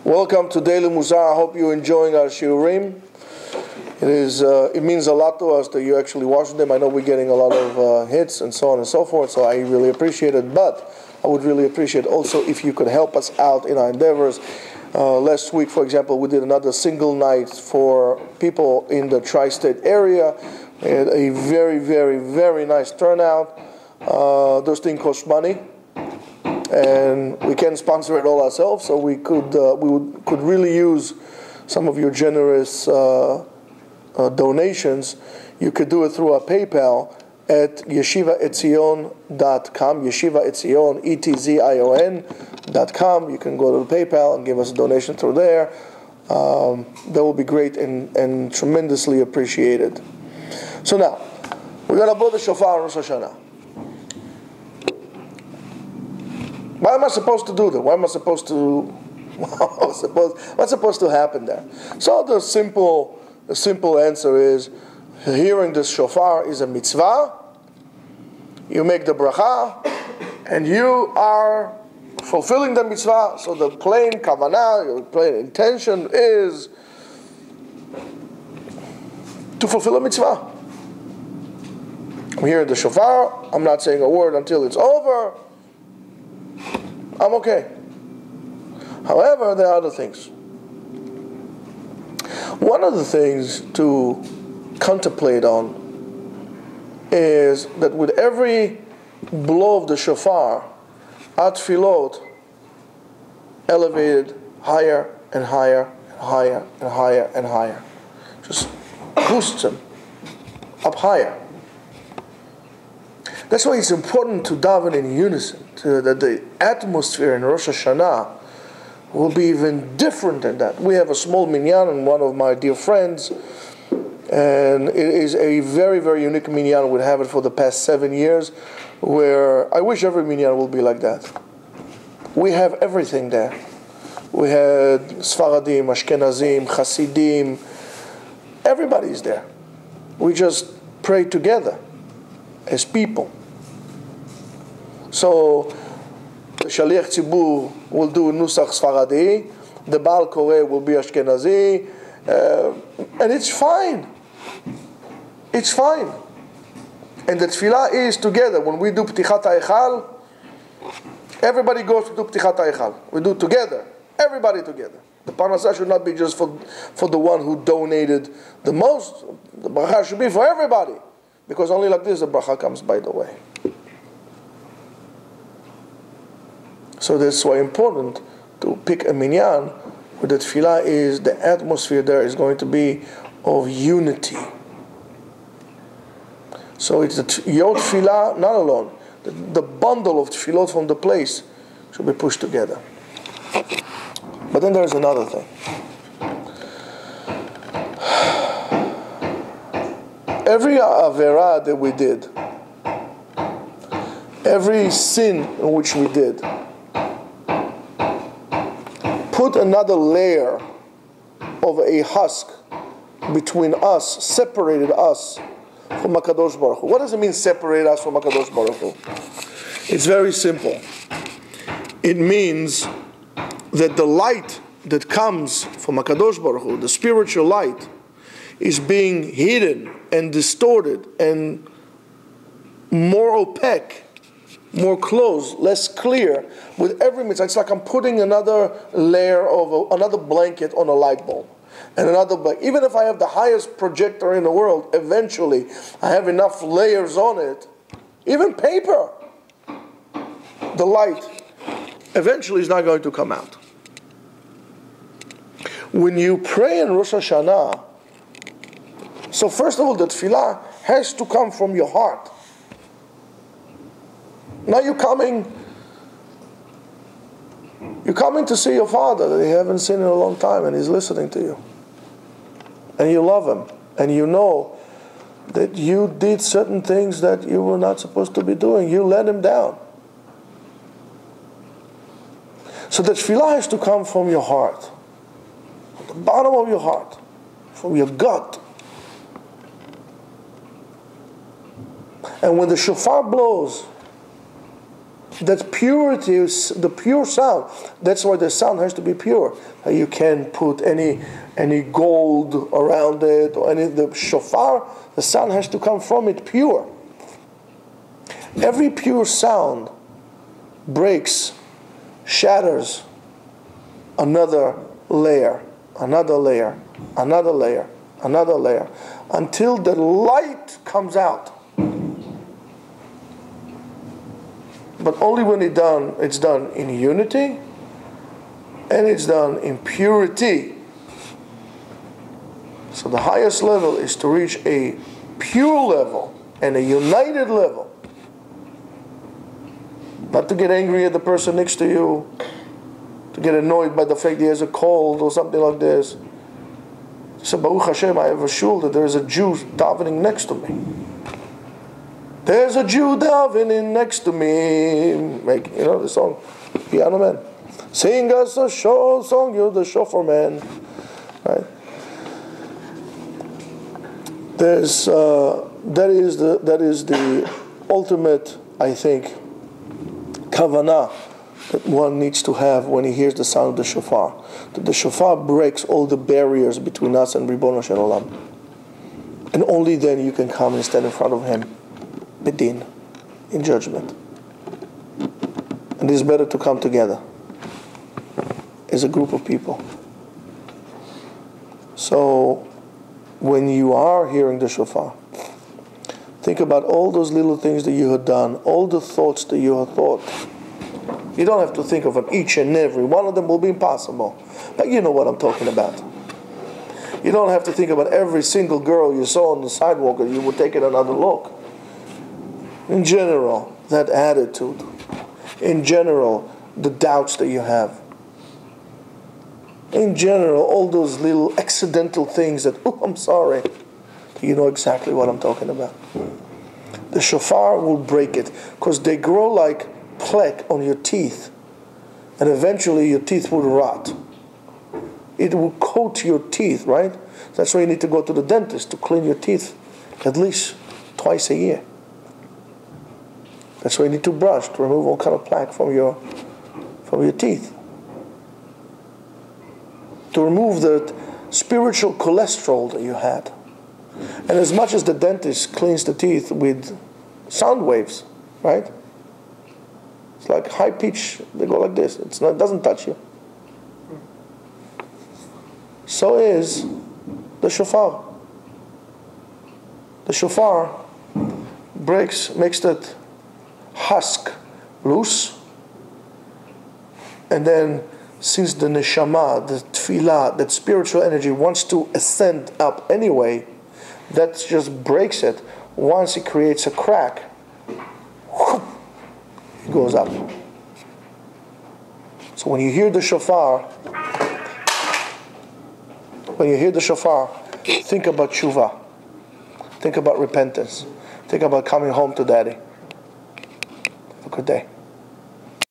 Welcome to Daily Mussar. I hope you're enjoying our shiurim. It means a lot to us that you actually watch them. I know we're getting a lot of hits and so on and so forth, so I really appreciate it. But I would really appreciate also if you could help us out in our endeavors. Last week, for example, we did another single night for people in the tri-state area. We had a very, very, very nice turnout. Those things cost money, and we can't sponsor it all ourselves. So we could really use some of your generous donations. You could do it through our PayPal at yeshivaetzion.com, yeshivaetzion, etzion.com. You can go to the PayPal and give us a donation through there. That will be great and tremendously appreciated. So now, we're going to blow the shofar on Rosh Hashanah. Why am I supposed to do that? Why am I supposed to... what's supposed to happen there? So the simple answer is, hearing the shofar is a mitzvah. You make the bracha, and you are fulfilling the mitzvah. So the plain kavanah, your plain intention is to fulfill a mitzvah. I'm hearing the shofar. I'm not saying a word until it's over. I'm okay. However, there are other things. One of the things to contemplate on is that with every blow of the shofar, our tefillot elevated higher and higher and higher and higher and higher. Just boosts them up higher. That's why it's important to daven in unison, that the atmosphere in Rosh Hashanah will be even different than that. We have a small minyan, and one of my dear friends, and it is a very, very unique minyan. We have it for the past 7 years, where I wish every minyan will be like that. We have everything there. We had Sfaradim, Ashkenazim, Hasidim. Everybody's there. We just pray together as people. So the Shaliach Tzibur will do Nusach Sfaradi, the Baal Koreh will be Ashkenazi, and it's fine. It's fine. And the tefillah is together. When we do Ptichat HaEchal, everybody goes to do Ptichat HaEchal. We do together. Everybody together. The parnasah should not be just for the one who donated the most. The bracha should be for everybody. Because only like this the bracha comes by the way. So that's why important to pick a minyan where the tefillah is, the atmosphere there is going to be of unity. So it's your tefillah, not alone. The bundle of tefillot from the place should be pushed together. But then there's another thing. Every averah that we did, every sin in which we did, put another layer of a husk between us, separated us from HaKadosh Baruch Hu. What does it mean, separate us from HaKadosh Baruch Hu? It's very simple. It means that the light that comes from HaKadosh Baruch Hu, the spiritual light, is being hidden and distorted and more opaque, more closed, less clear with every mitzvah. It's like I'm putting another layer of another blanket on a light bulb. And another blanket. Even if I have the highest projector in the world, eventually I have enough layers on it. Even paper, the light eventually is not going to come out. When you pray in Rosh Hashanah, so first of all, the tefillah has to come from your heart. Now you're coming to see your father that you haven't seen in a long time, and he's listening to you. And you love him. And you know that you did certain things that you were not supposed to be doing. You let him down. So the tefillah has to come from your heart. From the bottom of your heart. From your gut. And when the shofar blows, That purity is the pure sound. That's why the sound has to be pure. You can't put any gold around it or the shofar. The sound has to come from it pure. Every pure sound breaks, shatters another layer, another layer, another layer, another layer, until the light comes out. But only when it's done in unity, and it's done in purity. So the highest level is to reach a pure level and a united level. Not to get angry at the person next to you, to get annoyed by the fact he has a cold or something like this. So Baruch Hashem, I have a shul that there is a Jew davening next to me. There's a Jew davening next to me. The song, Piano Man. Sing us a song, you're the Shofar man. Right? That is the ultimate, I think, kavanah that one needs to have when he hears the sound of the shofar. That the shofar breaks all the barriers between us and Ribono Shel Olam. And only then you can come and stand in front of him, bedin, in judgment. And it is better to come together as a group of people. So, when you are hearing the shofar, think about all those little things that you have done, all the thoughts that you have thought. You don't have to think of them, each and every one of them will be impossible. But you know what I'm talking about. You don't have to think about every single girl you saw on the sidewalk and you would take it another look. In general, that attitude. In general, the doubts that you have. In general, all those little accidental things that, oh, I'm sorry. You know exactly what I'm talking about. The shofar will break it because they grow like plaque on your teeth, and eventually your teeth will rot. It will coat your teeth, right? That's why you need to go to the dentist to clean your teeth at least twice a year. That's why you need to brush to remove all kind of plaque from your teeth. To remove the spiritual cholesterol that you had. And as much as the dentist cleans the teeth with sound waves, right? It's like high pitch, they go like this. It doesn't touch you. So is the shofar. The shofar makes that husk loose, and then since the neshama, the tefillah, that spiritual energy wants to ascend up anyway, that just breaks it. Once it creates a crack, it goes up. So when you hear the shofar, think about tshuva. Think about repentance. Think about coming home to Daddy. Have a good day.